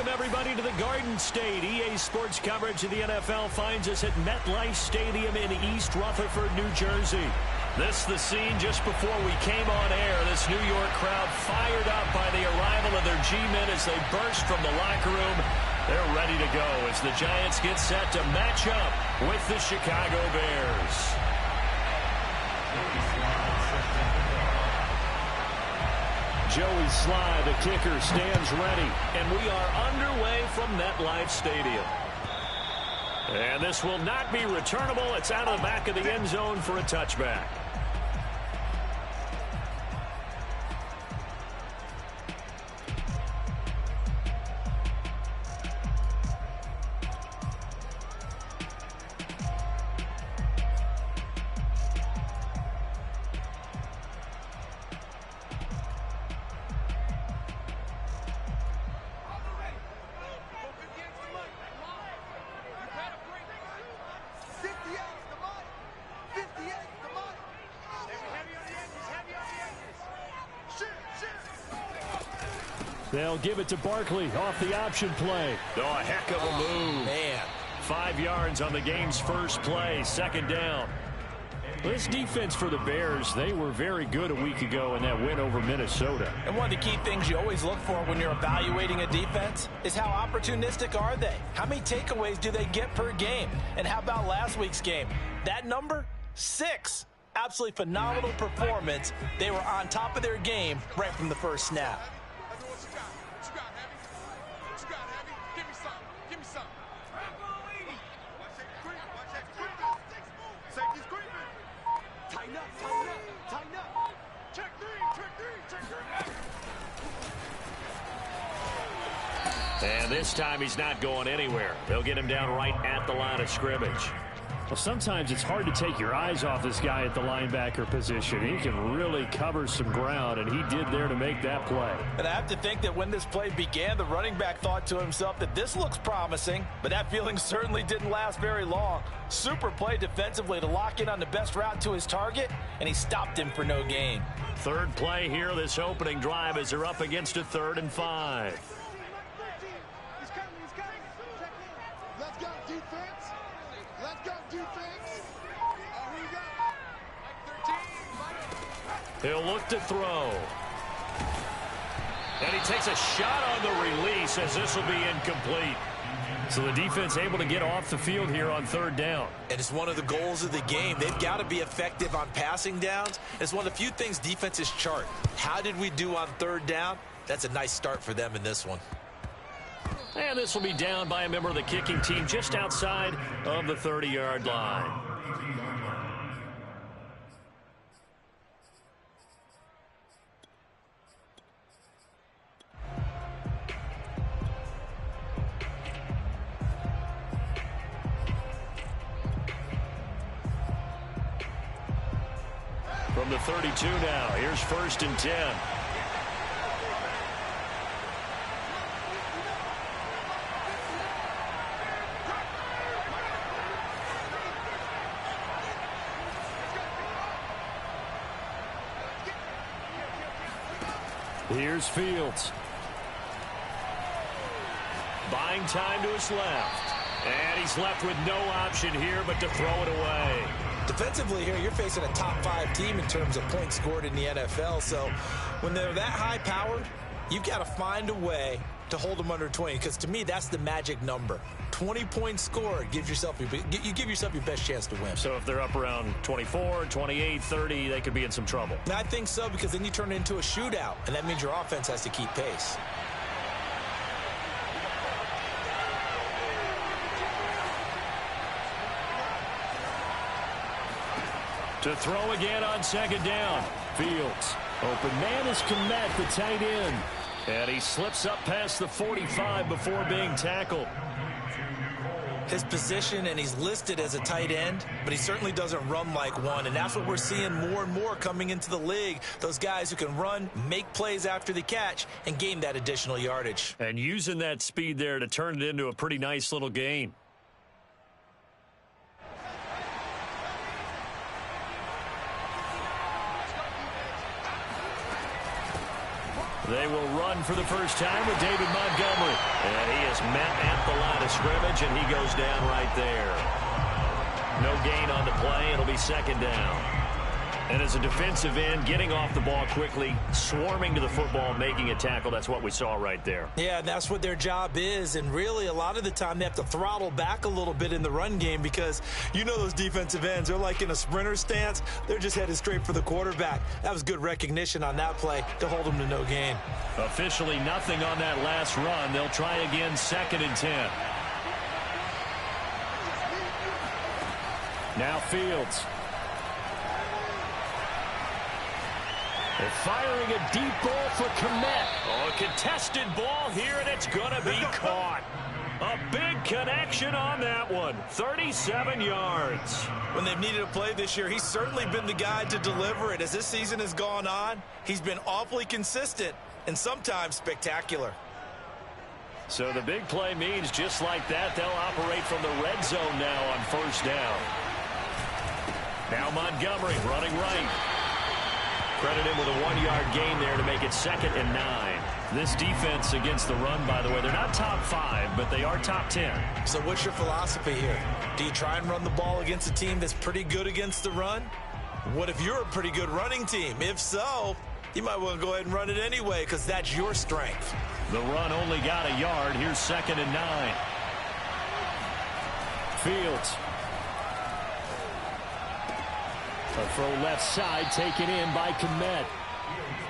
Welcome, everybody, to the Garden State. EA Sports coverage of the NFL finds us at MetLife Stadium in East Rutherford, New Jersey. This is the scene just before we came on air. This New York crowd fired up by the arrival of their G-men as they burst from the locker room. They're ready to go as the Giants get set to match up with the Chicago Bears. Joey Sly, the kicker, stands ready, and we are underway from MetLife Stadium. And this will not be returnable. It's out of the back of the end zone for a touchback. They'll give it to Barkley off the option play. Oh, a heck of a move. Man. 5 yards on the game's first play, second down. This defense for the Bears, they were very good a week ago in that win over Minnesota. And one of the key things you always look for when you're evaluating a defense is how opportunistic are they? How many takeaways do they get per game? And how about last week's game? That number? 6. Absolutely phenomenal performance. They were on top of their game right from the first snap. And this time he's not going anywhere. They'll get him down right at the line of scrimmage. Well, sometimes it's hard to take your eyes off this guy at the linebacker position. He can really cover some ground, and he did there to make that play. And I have to think that when this play began, the running back thought to himself that this looks promising, but that feeling certainly didn't last very long. Super play defensively to lock in on the best route to his target, and he stopped him for no gain. Third play here, this opening drive, as they're up against a 3rd and 5. He'll look to throw. And he takes a shot on the release as this will be incomplete. So the defense able to get off the field here on 3rd down. And it's one of the goals of the game. They've got to be effective on passing downs. It's one of the few things defenses chart. How did we do on 3rd down? That's a nice start for them in this one. And this will be down by a member of the kicking team just outside of the 30-yard line. From the 32 now, here's 1st and 10. Here's Fields. Buying time to his left. And he's left with no option here but to throw it away. Defensively here, you're facing a top 5 team in terms of points scored in the NFL. So when they're that high powered, you've got to find a way to hold them under 20. Because to me, that's the magic number. 20 points scored, you give yourself your best chance to win. So if they're up around 24, 28, 30, they could be in some trouble. And I think so, because then you turn it into a shootout, and that means your offense has to keep pace. To throw again on 2nd down. Fields. Open man is Kmet, the tight end. And he slips up past the 45 before being tackled. His position, and he's listed as a tight end, but he certainly doesn't run like one, and that's what we're seeing more and more coming into the league. Those guys who can run, make plays after the catch, and gain that additional yardage. And using that speed there to turn it into a pretty nice little gain. They will run for the first time with David Montgomery. And he is met at the line of scrimmage, and he goes down right there. No gain on the play. It'll be second down. And as a defensive end, getting off the ball quickly, swarming to the football, making a tackle, that's what we saw right there. Yeah, and that's what their job is. And really, a lot of the time, they have to throttle back a little bit in the run game because you know those defensive ends, they're like in a sprinter stance. They're just headed straight for the quarterback. That was good recognition on that play to hold them to no gain. Officially nothing on that last run. They'll try again, 2nd and 10. Now Fields. They're firing a deep ball for Kmet. Oh, a contested ball here, and it's going to be caught. A big connection on that one. 37 yards. When they've needed a play this year, he's certainly been the guy to deliver it. As this season has gone on, he's been awfully consistent and sometimes spectacular. So the big play means just like that, they'll operate from the red zone now on 1st down. Now Montgomery running right. Credit him with a 1-yard gain there to make it 2nd and 9. This defense against the run, by the way, they're not top 5, but they are top 10. So what's your philosophy here? Do you try and run the ball against a team that's pretty good against the run? What if you're a pretty good running team? If so, you might want to go ahead and run it anyway because that's your strength. The run only got a yard. Here's 2nd and 9. Fields. A throw left side taken in by Kmet.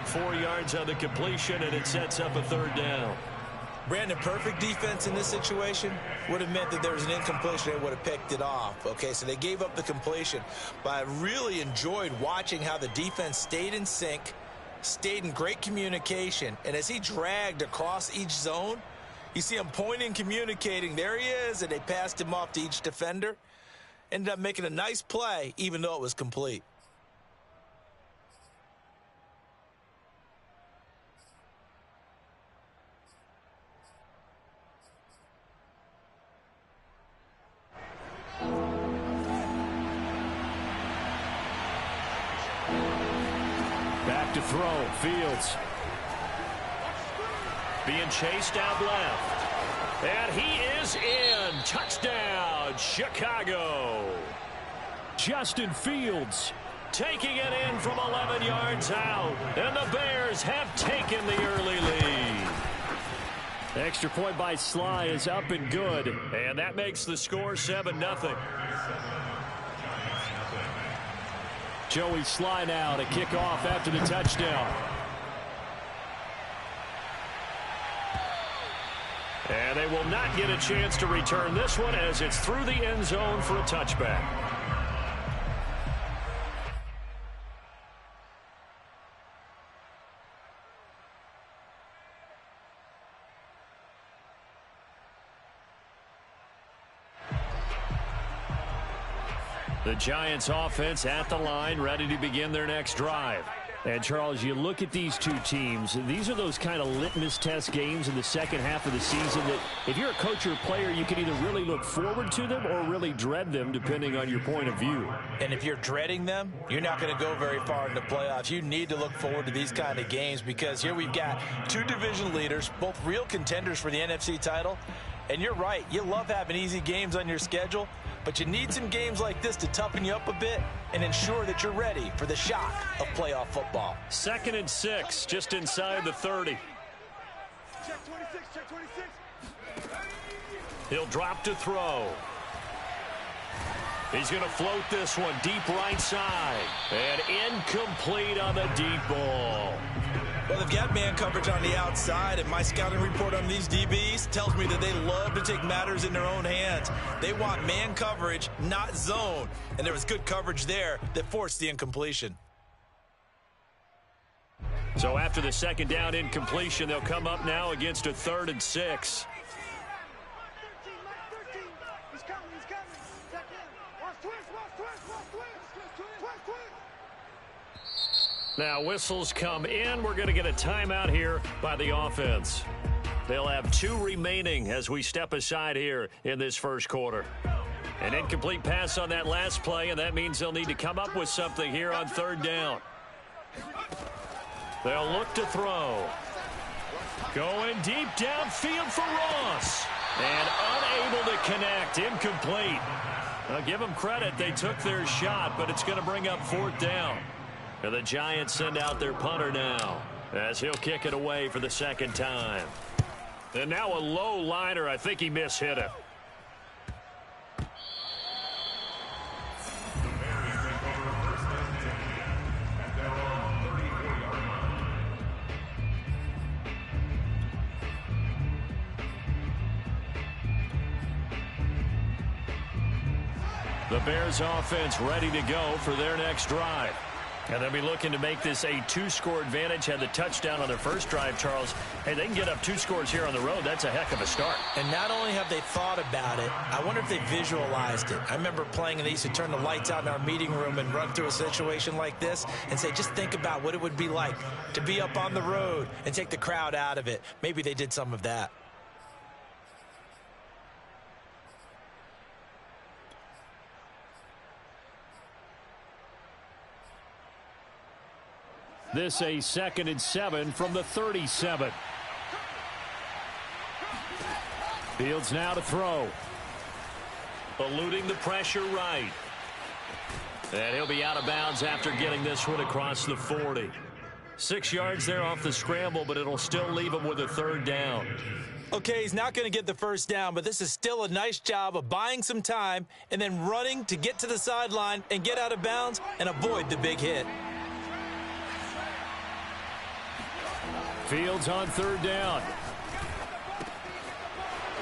4 yards on the completion, and it sets up a 3rd down. Brandon, perfect defense in this situation would have meant that there was an incompletion and would have picked it off. Okay, so they gave up the completion. But I really enjoyed watching how the defense stayed in sync, stayed in great communication, and as he dragged across each zone, you see him pointing, communicating. There he is, and they passed him off to each defender. Ended up making a nice play, even though it was complete. Back to throw. Fields. Being chased out left. And he is in. Touchdown, Chicago. Justin Fields taking it in from 11 yards out. And the Bears have taken the early lead. Extra point by Sly is up and good. And that makes the score 7-0. Joey Sly now to kick off after the touchdown. And they will not get a chance to return this one as it's through the end zone for a touchback. The Giants offense at the line, ready to begin their next drive. And, Charles, you look at these two teams, these are those kind of litmus test games in the second half of the season that if you're a coach or a player, you can either really look forward to them or really dread them, depending on your point of view. And if you're dreading them, you're not going to go very far in the playoffs. You need to look forward to these kind of games because here we've got two division leaders, both real contenders for the NFC title. And you're right, you love having easy games on your schedule, but you need some games like this to toughen you up a bit and ensure that you're ready for the shock of playoff football. 2nd and 6, just inside the 30. Check 26, check 26. He'll drop to throw. He's going to float this one deep right side. And incomplete on the deep ball. Well, they've got man coverage on the outside, and my scouting report on these DBs tells me that they love to take matters in their own hands. They want man coverage, not zone. And there was good coverage there that forced the incompletion. So after the second down incompletion, they'll come up now against a 3rd and 6. He's coming. Check in. Watch twist. Now whistles come in. We're going to get a timeout here by the offense. They'll have 2 remaining as we step aside here in this first quarter. An incomplete pass on that last play, and that means they'll need to come up with something here on 3rd down. They'll look to throw. Going deep downfield for Ross. And unable to connect. Incomplete. I'll give them credit. They took their shot, but it's going to bring up 4th down. And the Giants send out their punter now, as he'll kick it away for the 2nd time. And now a low liner. I think he mishit it. The Bears offense ready to go for their next drive. And they'll be looking to make this a 2-score advantage. Had the touchdown on their first drive, Charles. Hey, they can get up 2 scores here on the road. That's a heck of a start. And not only have they thought about it, I wonder if they visualized it. I remember playing and they used to turn the lights out in our meeting room and run through a situation like this and say, just think about what it would be like to be up on the road and take the crowd out of it. Maybe they did some of that. This a 2nd and 7 from the 37. Fields now to throw. Eluding the pressure right. And he'll be out of bounds after getting this one across the 40. 6 yards there off the scramble, but it'll still leave him with a 3rd down. Okay, he's not going to get the 1st down, but this is still a nice job of buying some time and then running to get to the sideline and get out of bounds and avoid the big hit. Fields on 3rd down.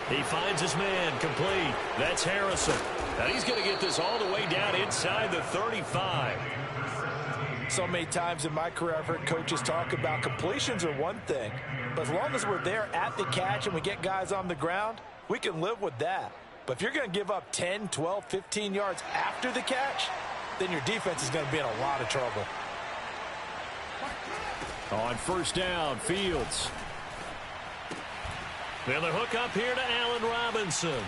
He finds his man, complete. That's Harrison. And he's going to get this all the way down inside the 35. So many times in my career, I've heard coaches talk about completions are one thing. But as long as we're there at the catch and we get guys on the ground, we can live with that. But if you're going to give up 10, 12, 15 yards after the catch, then your defense is going to be in a lot of trouble. On 1st down, Fields. Then the hook up here to Allen Robinson.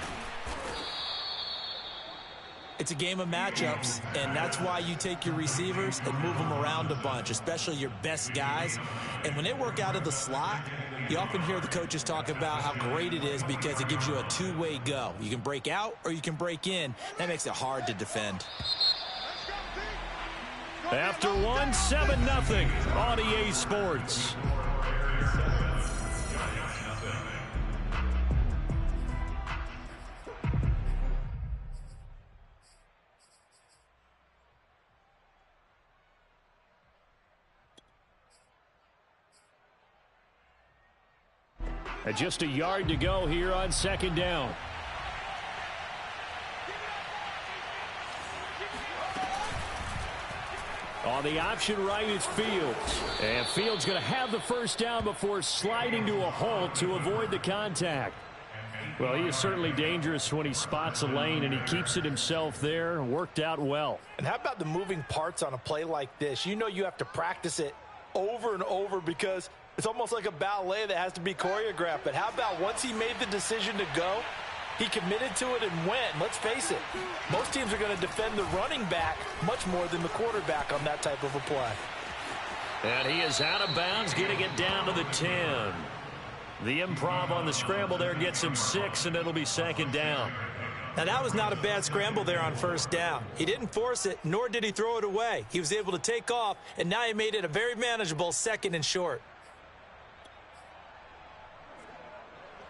It's a game of matchups, and that's why you take your receivers and move them around a bunch, especially your best guys. And when they work out of the slot, you often hear the coaches talk about how great it is because it gives you a two-way go. You can break out or you can break in. That makes it hard to defend. After 1, 7-0 on EA Sports. And just a yard to go here on 2nd down. On the option right is Fields. And Fields going to have the 1st down before sliding to a halt to avoid the contact. Well, he is certainly dangerous when he spots a lane, and he keeps it himself there. Worked out well. And how about the moving parts on a play like this? You know you have to practice it over and over because it's almost like a ballet that has to be choreographed. But how about once he made the decision to go, he committed to it and went. Let's face it, most teams are going to defend the running back much more than the quarterback on that type of a play. And he is out of bounds, getting it down to the 10. The improv on the scramble there gets him 6, and it'll be 2nd down. Now, that was not a bad scramble there on 1st down. He didn't force it, nor did he throw it away. He was able to take off, and now he made it a very manageable 2nd and short.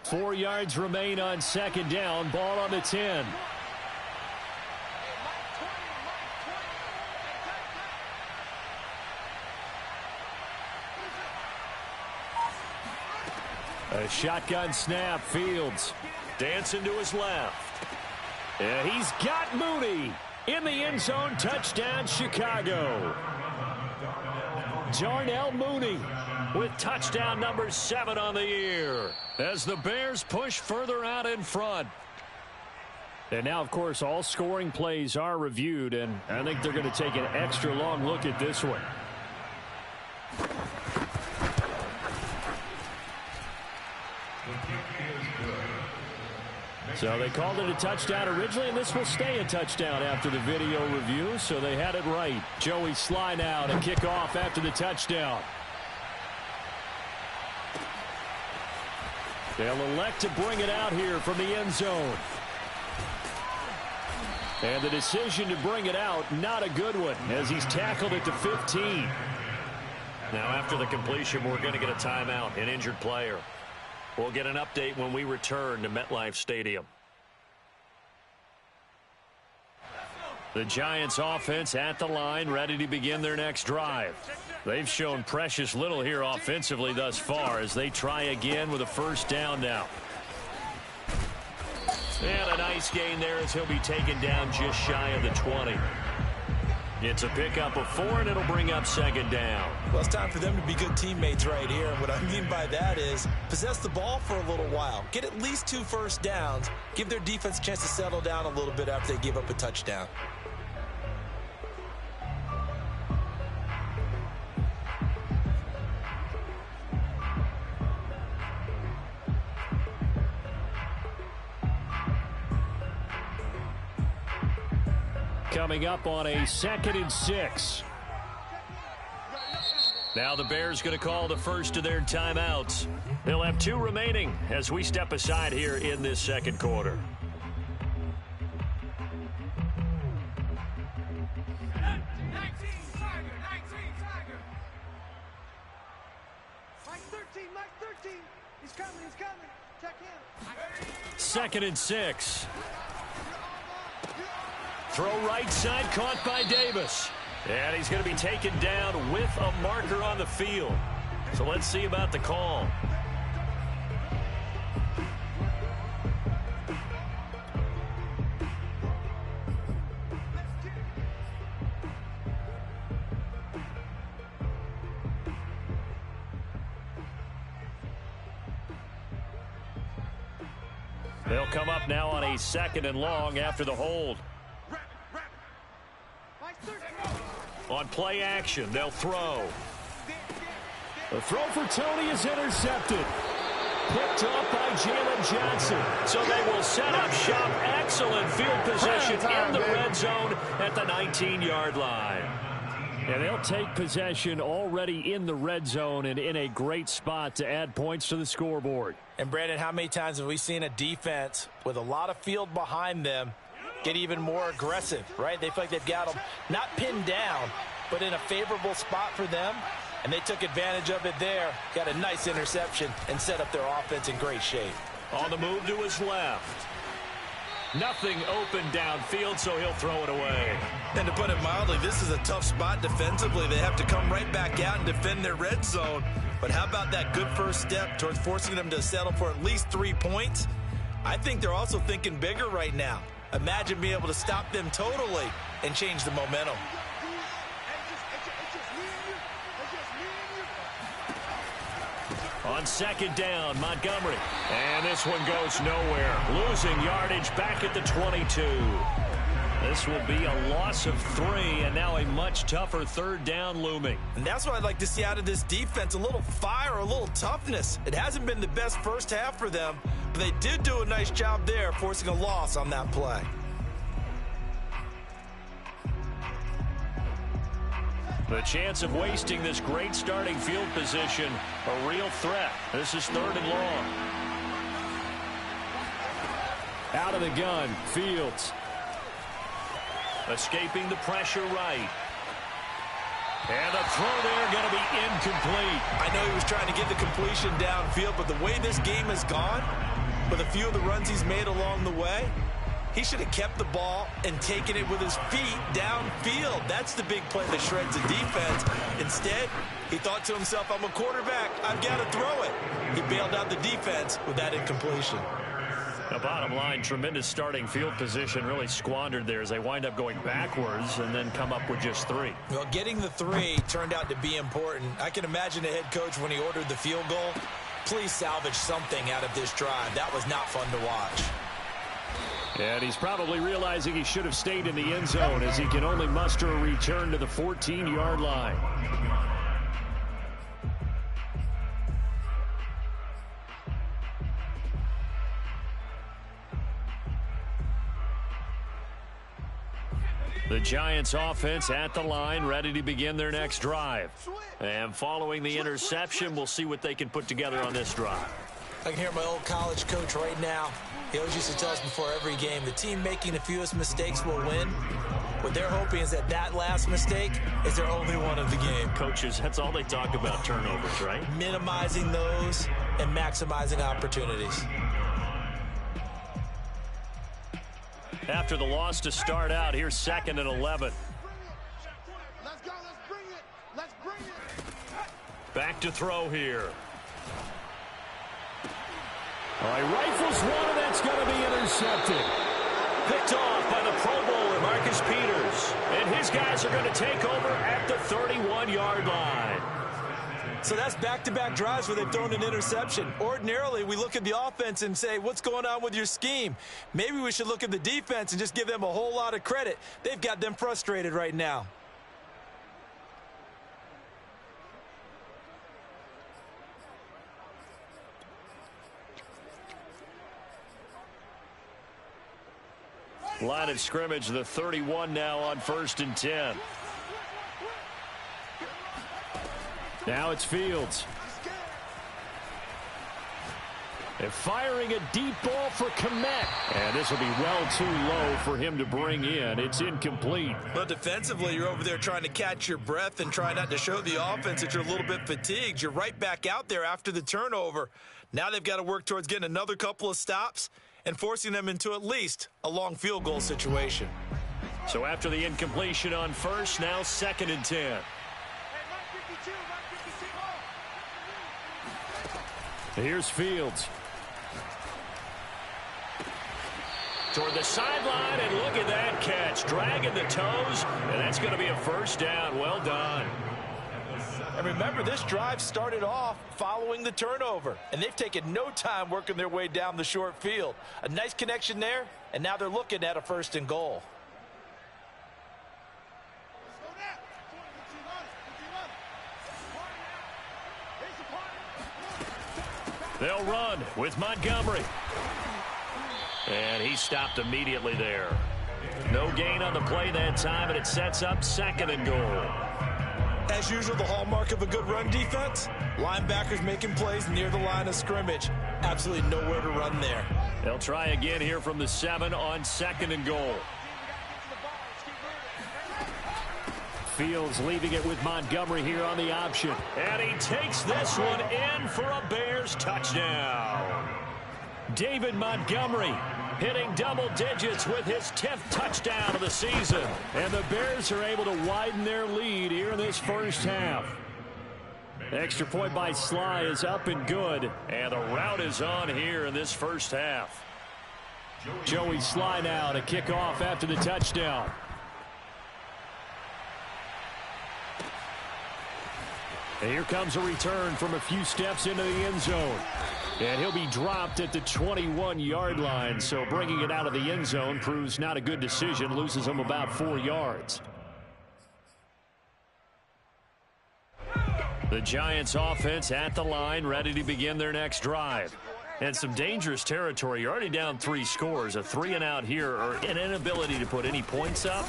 4 yards remain on 2nd down. Ball on the 10. A shotgun snap. Fields dancing to his left. And he's got Mooney in the end zone. Touchdown, Chicago. Darnell Mooney with touchdown number 7 on the year as the Bears push further out in front. And now, of course, all scoring plays are reviewed, and I think they're going to take an extra long look at this one. So they called it a touchdown originally, and this will stay a touchdown after the video review, so they had it right. Joey Sly now to kick off after the touchdown. They'll elect to bring it out here from the end zone. And the decision to bring it out, not a good one, as he's tackled it to 15. Now, after the completion, we're going to get a timeout, an injured player. We'll get an update when we return to MetLife Stadium. The Giants offense at the line, ready to begin their next drive. They've shown precious little here offensively thus far as they try again with a first down now. And a nice gain there as he'll be taken down just shy of the 20. It's a pickup of 4, and it'll bring up second down. Well, it's time for them to be good teammates right here. And what I mean by that is possess the ball for a little while. Get at least 2 first downs. Give their defense a chance to settle down a little bit after they give up a touchdown. Coming up on a 2nd and 6. Now the Bears going to call the first of their timeouts. They'll have 2 remaining as we step aside here in this second quarter. Mike 13. He's coming. Check him. 2nd and 6. Throw right side, caught by Davis. And he's going to be taken down with a marker on the field. So let's see about the call. They'll come up now on a 2nd and long after the hold. On play action, they'll throw. The throw for Tony is intercepted. Picked off by Jalen Johnson. So they will set up shop. Excellent field position in the red zone at the 19-yard line. And they'll take possession already in the red zone and in a great spot to add points to the scoreboard. And, Brandon, how many times have we seen a defense with a lot of field behind them get even more aggressive, right? They feel like they've got them not pinned down, but in a favorable spot for them, and they took advantage of it there. Got a nice interception and set up their offense in great shape. On the move to his left. Nothing open downfield, so he'll throw it away. And to put it mildly, this is a tough spot defensively. They have to come right back out and defend their red zone. But how about that good first step towards forcing them to settle for at least 3 points? I think they're also thinking bigger right now. Imagine being able to stop them totally and change the momentum. On 2nd down, Montgomery. And this one goes nowhere. Losing yardage back at the 22. This will be a loss of 3, and now a much tougher 3rd down looming. And that's what I'd like to see out of this defense, a little fire, a little toughness. It hasn't been the best first half for them, but they did do a nice job there forcing a loss on that play. The chance of wasting this great starting field position, a real threat. This is 3rd and long. Out of the gun, Fields. Escaping the pressure right. And the throw there going to be incomplete. I know he was trying to get the completion downfield, but the way this game has gone, with a few of the runs he's made along the way, he should have kept the ball and taken it with his feet downfield. That's the big play that shreds the defense. Instead, he thought to himself, I'm a quarterback. I've got to throw it. He bailed out the defense with that incompletion. The bottom line, tremendous starting field position really squandered there as they wind up going backwards and then come up with just 3. Well, getting the 3 turned out to be important. I can imagine the head coach when he ordered the field goal. Please salvage something out of this drive. That was not fun to watch. And he's probably realizing he should have stayed in the end zone as he can only muster a return to the 14-yard line. The Giants offense at the line, ready to begin their next drive. And following the interception, we'll see what they can put together on this drive. I can hear my old college coach right now. He always used to tell us before every game, the team making the fewest mistakes will win. What they're hoping is that last mistake is their only one of the game. Coaches, that's all they talk about, turnovers, right? Minimizing those and maximizing opportunities. After the loss to start out, here's 2nd and 11. Let's go, let's bring it. Let's bring it. Back to throw here. All right, rifles one, and that's going to be intercepted. Picked off by the Pro Bowler, Marcus Peters. And his guys are going to take over at the 31-yard line. So that's back-to-back drives where they've thrown an interception. Ordinarily, we look at the offense and say, what's going on with your scheme? Maybe we should look at the defense and just give them a whole lot of credit. They've got them frustrated right now. Line of scrimmage, the 31 now on 1st and 10. Now it's Fields. They're firing a deep ball for Kmet. And this will be well too low for him to bring in. It's incomplete. Well, defensively, you're over there trying to catch your breath and try not to show the offense that you're a little bit fatigued. You're right back out there after the turnover. Now they've got to work towards getting another couple of stops and forcing them into at least a long field goal situation. So after the incompletion on 1st, now 2nd and 10. Hey, Mike 52, Mike 52. Here's Fields. Toward the sideline, and look at that catch. Dragging the toes, and that's going to be a 1st down. Well done. And remember, this drive started off following the turnover, and they've taken no time working their way down the short field. A nice connection there, and now they're looking at a 1st and goal. They'll run with Montgomery. And he stopped immediately there. No gain on the play that time, and it sets up 2nd and goal. As usual, the hallmark of a good run defense, linebackers making plays near the line of scrimmage. Absolutely nowhere to run there. They'll try again here from the 7 on 2nd and goal. Fields leaving it with Montgomery here on the option. And he takes this one in for a Bears touchdown. David Montgomery hitting double digits with his 10th touchdown of the season. And the Bears are able to widen their lead here in this 1st half. Extra point by Sly is up and good. And the route is on here in this 1st half. Joey Sly now to kick off after the touchdown. And here comes a return from a few steps into the end zone. And he'll be dropped at the 21-yard line. So bringing it out of the end zone proves not a good decision. Loses him about 4 yards. The Giants offense at the line, ready to begin their next drive. And some dangerous territory. You're already down 3 scores. A 3-and-out here, or an inability to put any points up.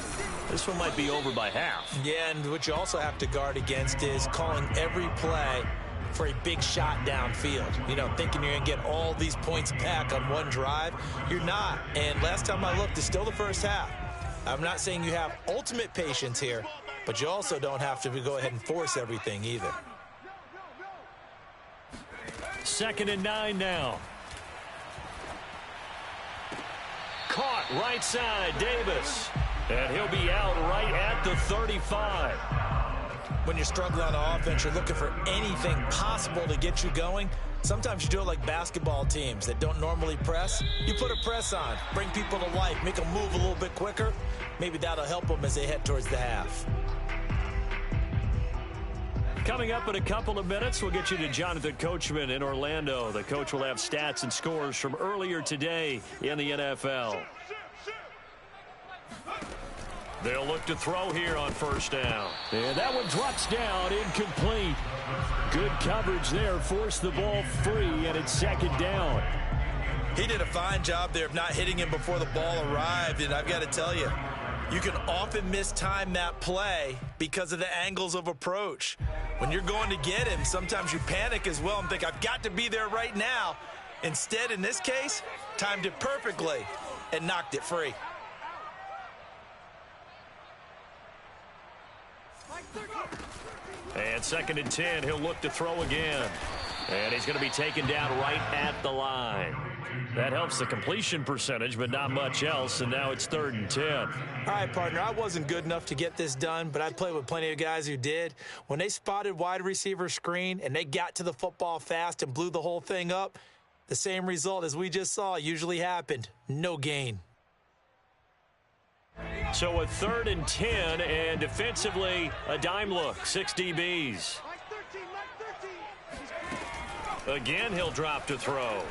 This one might be over by half. Yeah, and what you also have to guard against is calling every play for a big shot downfield. You know, thinking you're going to get all these points back on one drive. You're not. And last time I looked, it's still the 1st half. I'm not saying you have ultimate patience here, but you also don't have to go ahead and force everything either. 2nd and 9 now. Caught right side, Davis. And he'll be out right at the 35. When you're struggling on offense, you're looking for anything possible to get you going. Sometimes you do it like basketball teams that don't normally press. You put a press on, bring people to life, make them move a little bit quicker. Maybe that'll help them as they head towards the half. Coming up in a couple of minutes, we'll get you to Jonathan Coachman in Orlando. The coach will have stats and scores from earlier today in the NFL. They'll look to throw here on 1st down. And that one drops down, incomplete. Good coverage there, forced the ball free, and it's 2nd down. He did a fine job there of not hitting him before the ball arrived, and I've got to tell you, you can often mistime that play because of the angles of approach. When you're going to get him, sometimes you panic as well and think, I've got to be there right now. Instead, in this case, timed it perfectly and knocked it free. And 2nd and 10, he'll look to throw again. And he's going to be taken down right at the line. That helps the completion percentage, but not much else, and now it's 3rd and 10. All right, partner, I wasn't good enough to get this done, but I played with plenty of guys who did. When they spotted wide receiver screen and they got to the football fast and blew the whole thing up, the same result as we just saw usually happened. No gain. So a 3rd and 10, and defensively, a dime look, 6 DBs. Again, he'll drop to throw.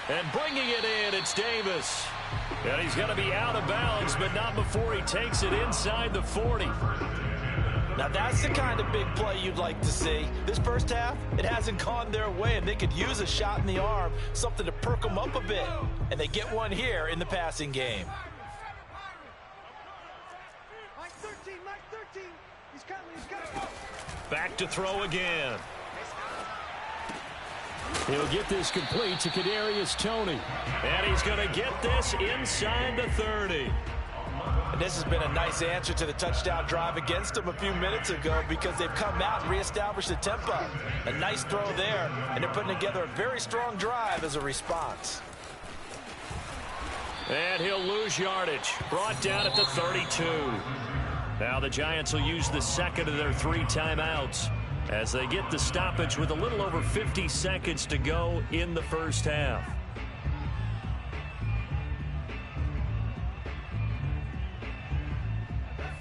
And bringing it in, it's Davis. And he's going to be out of bounds, but not before he takes it inside the 40. Now, that's the kind of big play you'd like to see. This first half, it hasn't gone their way, and they could use a shot in the arm, something to perk them up a bit. And they get one here in the passing game. Mike 13, Mike 13. He's coming, he's coming. Back to throw again. He'll get this complete to Kadarius Toney. And he's going to get this inside the 30. And this has been a nice answer to the touchdown drive against them a few minutes ago because they've come out and reestablished the tempo. A nice throw there, and they're putting together a very strong drive as a response. And he'll lose yardage. Brought down at the 32. Now the Giants will use the second of their 3 timeouts as they get the stoppage with a little over 50 seconds to go in the first half.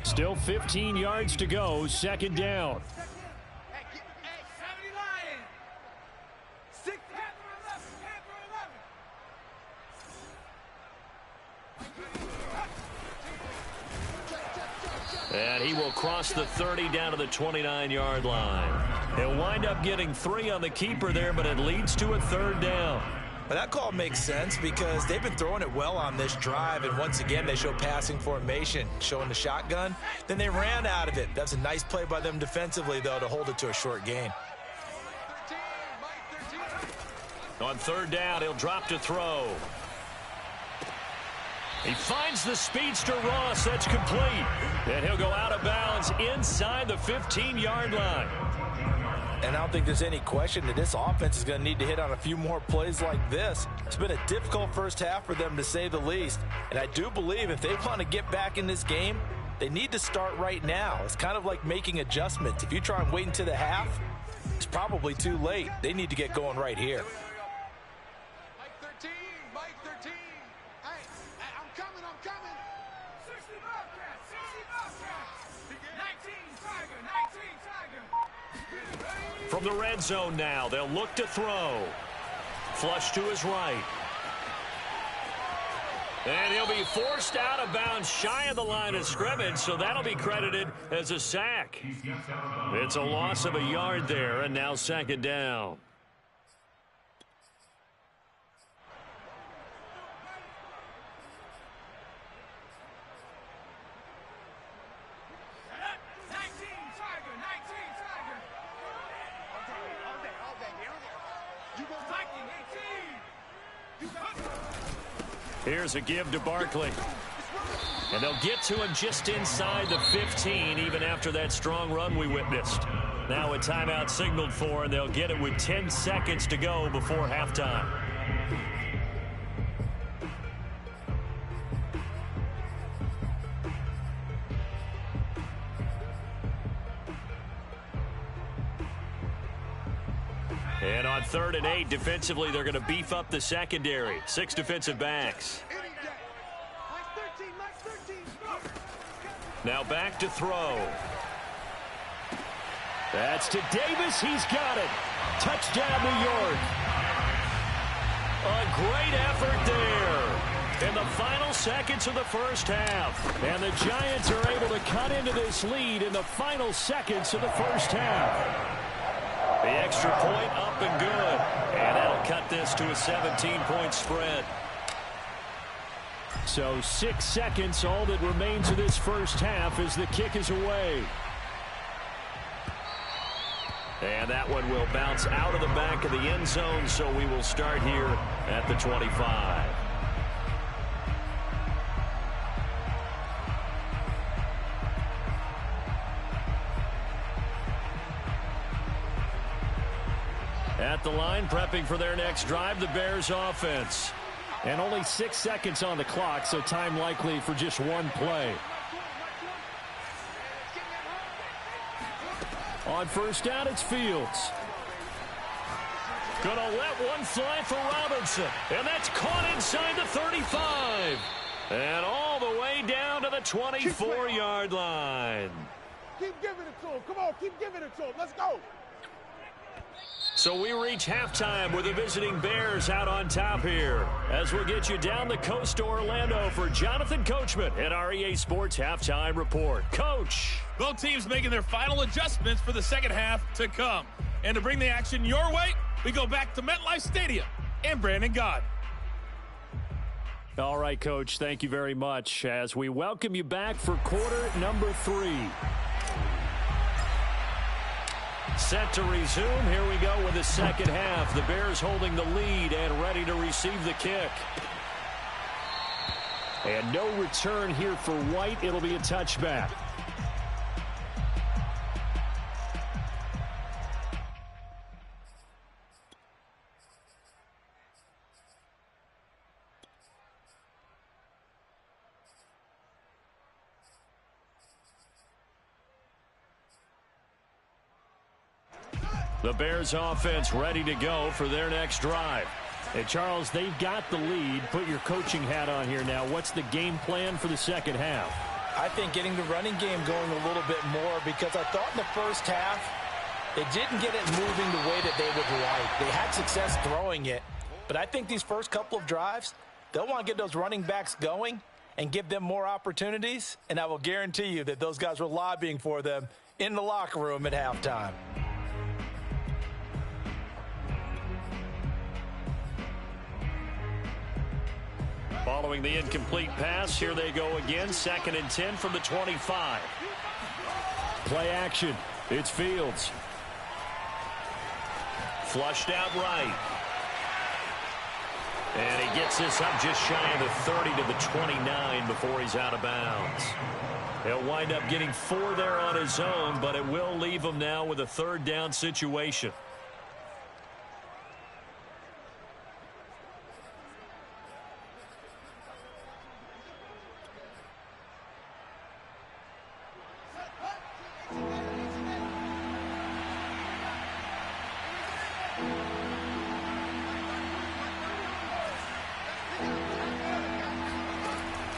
Still 15 yards to go, 2nd down. And he will cross the 30 down to the 29-yard line. He'll wind up getting 3 on the keeper there, but it leads to a 3rd down. But that call makes sense because they've been throwing it well on this drive, and once again they show passing formation, showing the shotgun. Then they ran out of it. That's a nice play by them defensively, though, to hold it to a short gain. On 3rd down, he'll drop to throw. He finds the speedster Ross. That's complete. And he'll go out of bounds inside the 15-yard line. And I don't think there's any question that this offense is going to need to hit on a few more plays like this. It's been a difficult first half for them, to say the least. And I do believe if they want to get back in this game, they need to start right now. It's kind of like making adjustments. If you try and wait until the half, it's probably too late. They need to get going right here. Mike 13, Mike 13. Hey, I'm coming, I'm coming. 60 Bobcats, 60 Bobcats. 19 Tiger, 19 Tiger. From the red zone now, they'll look to throw. Flush to his right. And he'll be forced out of bounds shy of the line of scrimmage, so that'll be credited as a sack. It's a loss of a yard there, and now 2nd down. Here's a give to Barkley. And they'll get to him just inside the 15, even after that strong run we witnessed. Now a timeout signaled for, and they'll get it with 10 seconds to go before halftime. And on 3rd and 8, defensively, they're going to beef up the secondary. 6 defensive backs. Now back to throw. That's to Davis. He's got it. Touchdown, New York. A great effort there in the final seconds of the first half. And the Giants are able to cut into this lead in the final seconds of the first half. The extra point up and good. And that'll cut this to a 17-point spread. So 6 seconds, all that remains of this first half as the kick is away. And that one will bounce out of the back of the end zone, so we will start here at the 25. At the line, prepping for their next drive, the Bears offense. And only 6 seconds on the clock, so time likely for just one play. On first down, it's Fields. Gonna let one fly for Robinson. And that's caught inside the 35. And all the way down to the 24-yard line. Keep giving it to him. Come on, keep giving it to him. Let's go. So we reach halftime with the visiting Bears out on top here. As we'll get you down the coast to Orlando for Jonathan Coachman at our EA Sports Halftime Report. Coach. Both teams making their final adjustments for the second half to come. And to bring the action your way, we go back to MetLife Stadium and Brandon Gaudin. All right, Coach, thank you very much as we welcome you back for quarter number 3. Set to resume. Here we go with the second half. The Bears holding the lead and ready to receive the kick. And no return here for White. It'll be a touchback. The Bears offense ready to go for their next drive. Hey, Charles, they've got the lead. Put your coaching hat on here now. What's the game plan for the second half? I think getting the running game going a little bit more, because I thought in the first half they didn't get it moving the way that they would like. They had success throwing it, but I think these first couple of drives, they'll want to get those running backs going and give them more opportunities, and I will guarantee you that those guys were lobbying for them in the locker room at halftime. Following the incomplete pass, here they go again. 2nd and 10 from the 25. Play action. It's Fields. Flushed out right. And he gets this up just shy of the 30 to the 29 before he's out of bounds. He'll wind up getting 4 there on his own, but it will leave him now with a 3rd down situation.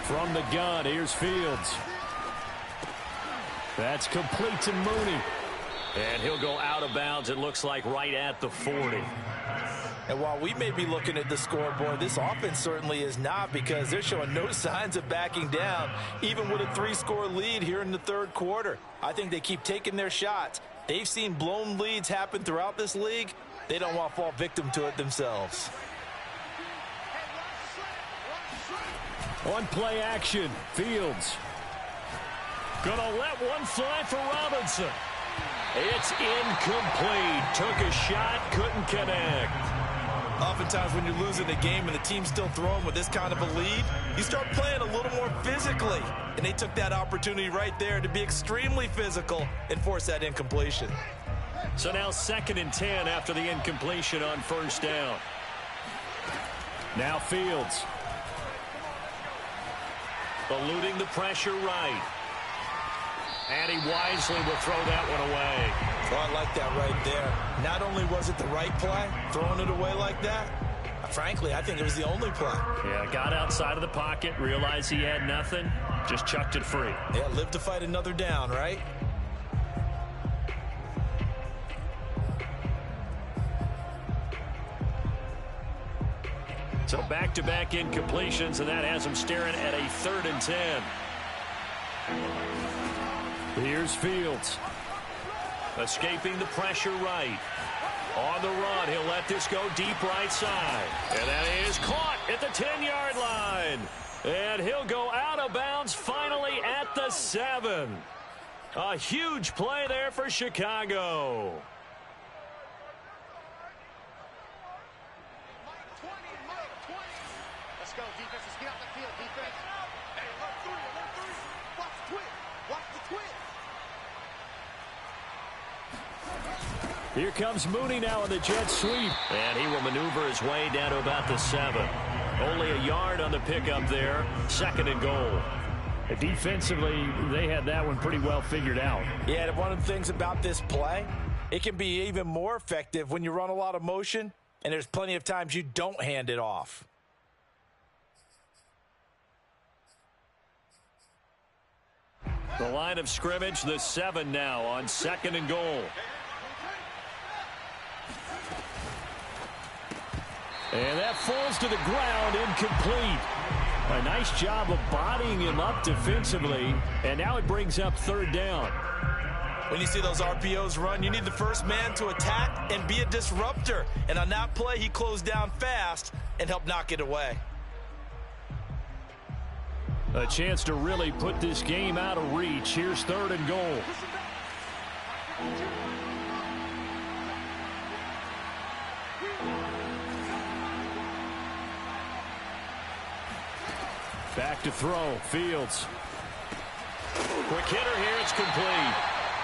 From the gun, here's Fields. That's complete to Mooney. And he'll go out of bounds, it looks like, right at the 40. And while we may be looking at the scoreboard, this offense certainly is not, because they're showing no signs of backing down, even with a 3-score lead here in the third quarter. I think they keep taking their shots. They've seen blown leads happen throughout this league. They don't want to fall victim to it themselves. On play action, Fields. Gonna let one fly for Robinson. It's incomplete. Took a shot, couldn't connect. Oftentimes when you're losing a game and the team's still throwing with this kind of a lead, you start playing a little more physically. And they took that opportunity right there to be extremely physical and force that incompletion. So now 2nd and 10 after the incompletion on first down. Now Fields. Eluding the pressure right. And he wisely will throw that one away. Oh, I like that right there. Not only was it the right play, throwing it away like that, frankly, I think it was the only play. Yeah, got outside of the pocket, realized he had nothing, just chucked it free. Yeah, live to fight another down, right? So back-to-back incompletions, and that has him staring at a 3rd and 10. Here's Fields. Escaping the pressure right. On the run, he'll let this go deep right side. And that is caught at the 10-yard line. And he'll go out of bounds finally at the 7. A huge play there for Chicago. Here comes Mooney now in the jet sweep. And he will maneuver his way down to about the 7. Only a yard on the pickup there. 2nd and goal. Defensively, they had that one pretty well figured out. Yeah, and one of the things about this play, it can be even more effective when you run a lot of motion, and there's plenty of times you don't hand it off. The line of scrimmage, the 7 now on 2nd and goal. And that falls to the ground, incomplete. A nice job of bodying him up defensively, and now it brings up 3rd down. When you see those RPOs run, you need the first man to attack and be a disruptor. And on that play, he closed down fast and helped knock it away. A chance to really put this game out of reach. Here's 3rd and goal. Back to throw. Fields. Quick hitter here. It's complete.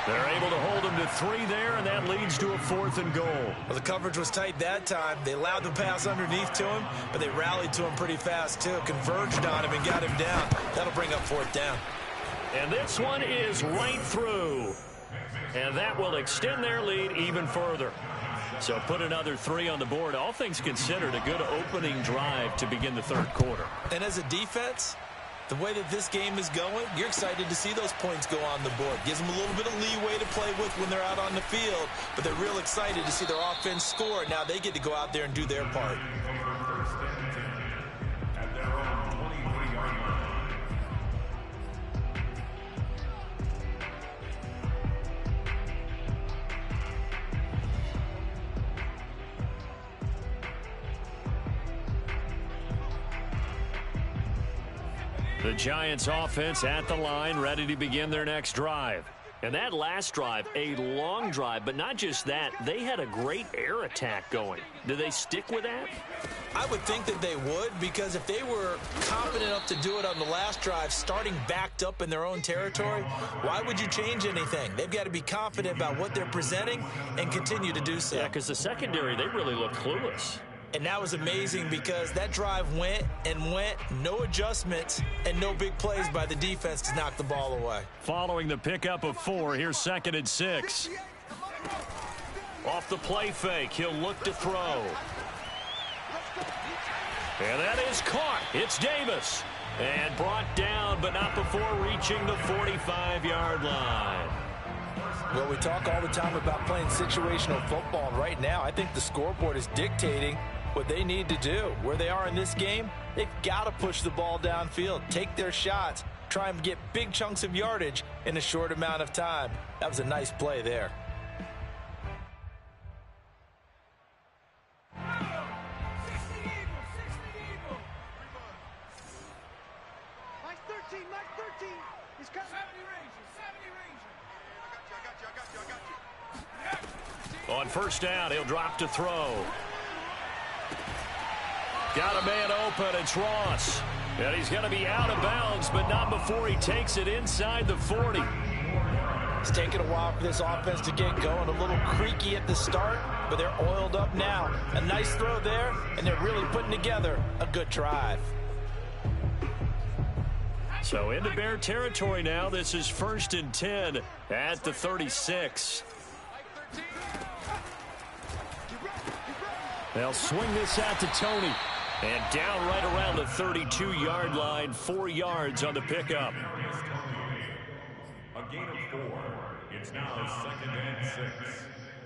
They're able to hold him to 3 there, and that leads to a 4th and goal. Well, the coverage was tight that time. They allowed the pass underneath to him, but they rallied to him pretty fast, too. Converged on him and got him down. That'll bring up 4th down. And this one is right through. And that will extend their lead even further. So put another 3 on the board. All things considered, a good opening drive to begin the 3rd quarter. And as a defense, the way that this game is going, you're excited to see those points go on the board. Gives them a little bit of leeway to play with when they're out on the field, but they're real excited to see their offense score. Now they get to go out there and do their part. The Giants offense at the line, ready to begin their next drive. And that last drive, a long drive, but not just that. They had a great air attack going. Do they stick with that? I would think that they would, because if they were confident enough to do it on the last drive, starting backed up in their own territory, why would you change anything? They've got to be confident about what they're presenting and continue to do so. Yeah, because the secondary, they really look clueless. And that was amazing because that drive went and went, no adjustments, and no big plays by the defense to knock the ball away. Following the pickup of 4, here's 2nd and 6. Off the play fake, he'll look to throw. And that is caught. It's Davis. And brought down, but not before reaching the 45-yard line. Well, we talk all the time about playing situational football, and right now I think the scoreboard is dictating what they need to do. Where they are in this game, they've got to push the ball downfield, take their shots, try and get big chunks of yardage in a short amount of time. That was a nice play there. Mike 13, Mike 13. He's coming. 70 Ranger, 70 Ranger. I got you. On 1st down, he'll drop to throw. Got a man open, it's Ross. And he's going to be out of bounds, but not before he takes it inside the 40. It's taken a while for this offense to get going. A little creaky at the start, but they're oiled up now. A nice throw there, and they're really putting together a good drive. So into Bear territory now. This is 1st and 10 at the 36. They'll swing this out to Tony. And down right around the 32-yard line, 4 yards on the pickup. A gain of 4. It's now 2nd and 6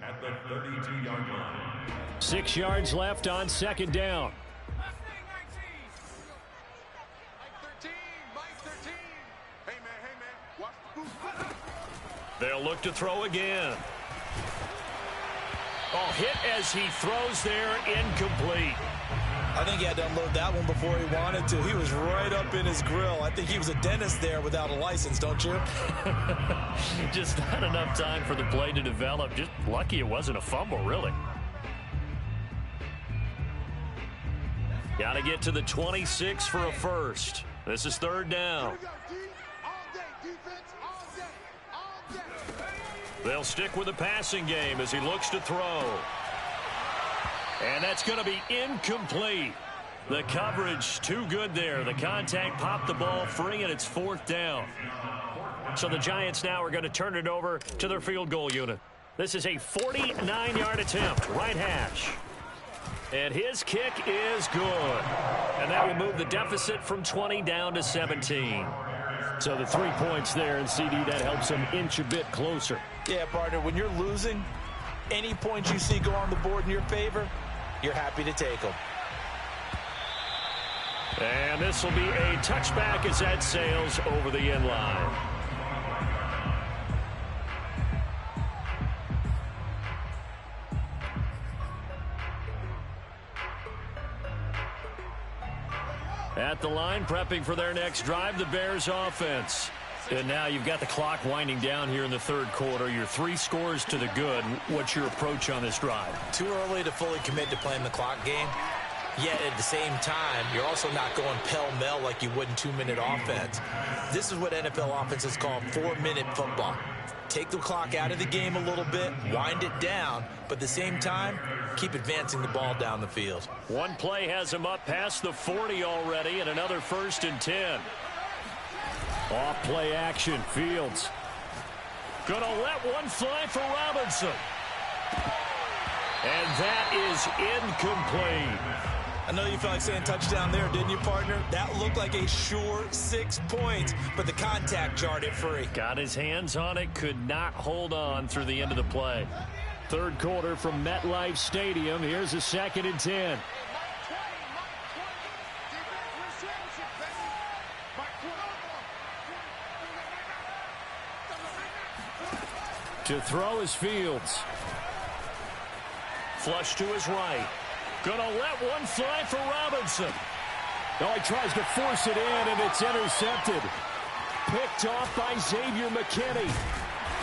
at the 32-yard line. 6 yards left on 2nd down. Mike 13, Mike 13. Hey, man, watch the booth. They'll look to throw again. Oh, hit as he throws there, incomplete. I think he had to unload that one before he wanted to. He was right up in his grill. I think he was a dentist there without a license, don't you? Just not enough time for the play to develop. Just lucky it wasn't a fumble, really. Got to get to the 26 for a first. This is 3rd down. Here we go, D. All day, defense, all day, all day. They'll stick with the passing game as he looks to throw. And that's going to be incomplete. The coverage too good there. The contact popped the ball free, and it's 4th down. So the Giants now are going to turn it over to their field goal unit. This is a 49-yard attempt, right hash. And his kick is good. And that will move the deficit from 20 down to 17. So the 3 points there, and CD, that helps him inch a bit closer. Yeah, partner, when you're losing, any points you see go on the board in your favor, you're happy to take them. And this will be a touchback as that sails over the end line. At the line, prepping for their next drive, the Bears offense. And now you've got the clock winding down here in the 3rd quarter. You're 3 scores to the good. What's your approach on this drive? Too early to fully commit to playing the clock game. Yet at the same time, you're also not going pell-mell like you would in 2-minute offense. This is what NFL offenses call 4-minute football. Take the clock out of the game a little bit, wind it down, but at the same time, keep advancing the ball down the field. One play has him up past the 40 already, and another 1st and 10. Off play action, Fields. Gonna let one fly for Robinson. And that is incomplete. I know you felt like saying touchdown there, didn't you, partner? That looked like a sure 6 points, but the contact jarred it free. Got his hands on it, could not hold on through the end of the play. 3rd quarter from MetLife Stadium. Here's a 2nd and 10. To throw is Fields. Flush to his right. Gonna let one fly for Robinson. Oh, he tries to force it in, and it's intercepted. Picked off by Xavier McKinney.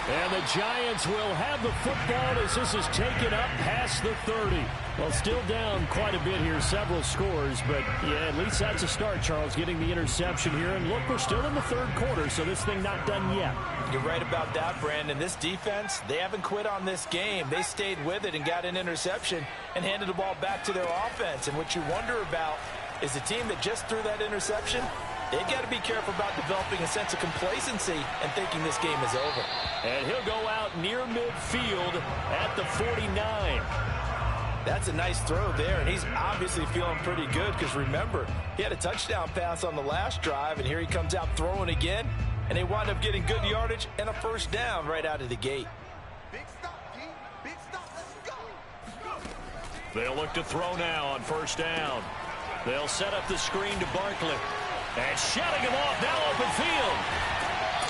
And the Giants will have the football as this is taken up past the 30. Well, still down quite a bit here, several scores, but yeah, at least that's a start, Charles, getting the interception here. And look, we're still in the 3rd quarter, so this thing not done yet. You're right about that, Brandon. This defense, they haven't quit on this game. They stayed with it and got an interception and handed the ball back to their offense. And what you wonder about is the team that just threw that interception, they've got to be careful about developing a sense of complacency and thinking this game is over. And he'll go out near midfield at the 49. That's a nice throw there, and he's obviously feeling pretty good because, remember, he had a touchdown pass on the last drive, and here he comes out throwing again, and they wind up getting good yardage and a 1st down right out of the gate. Big stop, D. Big stop. Let's go. They'll look to throw now on 1st down. They'll set up the screen to Barkley. And shutting him off now open field.